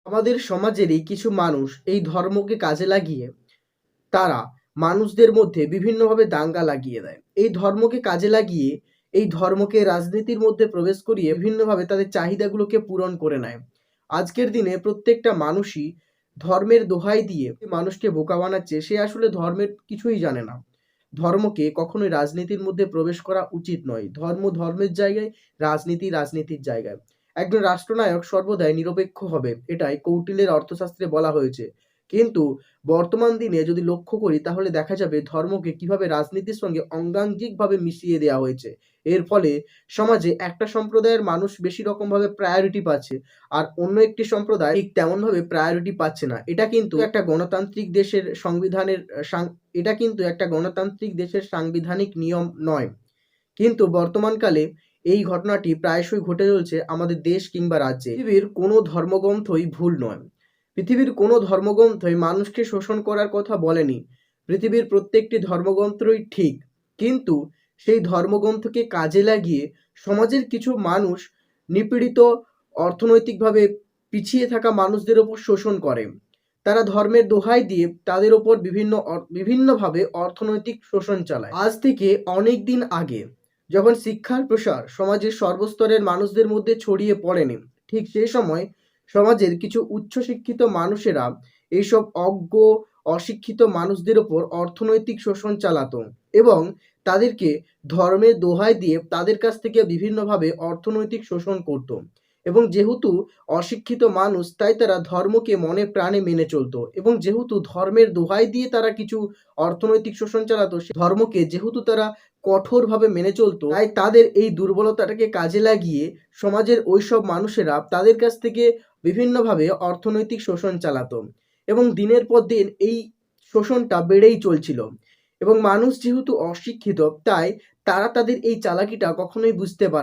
আমাদের সমাজেরই কিছু মানুষ এই ধর্মকে কাজে লাগিয়ে তারা মানুষদের মধ্যে বিভিন্নভাবে দাঙ্গা লাগিয়ে দেয়। এই ধর্মকে কাজে লাগিয়ে এই ধর্মকে রাজনীতির মধ্যে প্রবেশ করিয়ে বিভিন্নভাবে তাদের চাহিদাগুলোকে পূরণ করে নেয়। আজকের দিনে প্রত্যেকটা মানুষই ধর্মের দোহাই দিয়ে মানুষকে বোকা বানাচ্ছে। সে আসলে ধর্মের কিছুই জানে না। ধর্মকে কখনোই রাজনীতির মধ্যে প্রবেশ করা উচিত নয়। ধর্ম ধর্মের জায়গায়, রাজনীতি রাজনীতির জায়গায়। একজন রাষ্ট্রনায়ক সর্বদাই নিরপেক্ষ হবে, এটাই কৌটিল্যের অর্থশাস্ত্রে বলা হয়েছে। কিন্তু বর্তমান দিনে যদি লক্ষ্য করি তাহলে দেখা যাবে ধর্মকে কিভাবে রাজনীতির সঙ্গে অঙ্গাঙ্গিকভাবে মিশিয়ে দেওয়া হয়েছে। এর ফলে সমাজে একটা সম্প্রদায়ের মানুষ বেশি রকমভাবে প্রায়োরিটি পাচ্ছে, আর অন্য একটি সম্প্রদায় ঠিক তেমনভাবে প্রায়োরিটি পাচ্ছে না। এটা কিন্তু একটা গণতান্ত্রিক দেশের সংবিধানের এটা কিন্তু একটা গণতান্ত্রিক দেশের সাংবিধানিক নিয়ম নয়। কিন্তু বর্তমানকালে এই ঘটনাটি প্রায়শই ঘটে চলছে আমাদের দেশ কিংবা রাজ্যে। পৃথিবীর কোনো ধর্মগ্রন্থই ভুল নয়। পৃথিবীর কোনো ধর্মগ্রন্থই মানুষকে শোষণ করার কথা বলেনি। পৃথিবীর প্রত্যেকটি ধর্মগ্রন্থই ঠিক। কিন্তু সেই ধর্মগ্রন্থকে কাজে লাগিয়ে সমাজের কিছু মানুষ নিপীড়িত, অর্থনৈতিকভাবে পিছিয়ে থাকা মানুষদের ওপর শোষণ করে। তারা ধর্মের দোহাই দিয়ে তাদের ওপর বিভিন্নভাবে অর্থনৈতিক শোষণ চালায়। আজ থেকে অনেক দিন আগে যখন শিক্ষার প্রসার সমাজের সর্বস্তরের মানুষদের মধ্যে ছড়িয়ে পড়েনি, ঠিক সেই সময় সমাজের কিছু উচ্চশিক্ষিত মানুষেরা এইসব অজ্ঞ, অশিক্ষিত মানুষদের ওপর অর্থনৈতিক শোষণ চালাতো এবং তাদেরকে ধর্মের দোহাই দিয়ে তাদের কাছ থেকে বিভিন্নভাবে অর্থনৈতিক শোষণ করত। এবং যেহেতু অশিক্ষিত মানুষ, তাই তারা ধর্মকে মনে প্রাণে মেনে চলতো, এবং যেহেতু ধর্মের দোহাই দিয়ে তারা কিছু অর্থনৈতিক শোষণ চালাতো, ধর্মকে যেহেতু তারা কঠোরভাবে মেনে চলতো, তাই তাদের এই দুর্বলতাটাকে কাজে লাগিয়ে সমাজের ওইসব মানুষেরা তাদের কাছ থেকে বিভিন্নভাবে অর্থনৈতিক শোষণ চালাতো এবং দিনের পর দিন এই শোষণটা বেড়েই চলছিল। এবং মানুষ যেহেতু অশিক্ষিত, তাই তারা তাদের এই চালাকিটা কখনোই বুঝতে পারে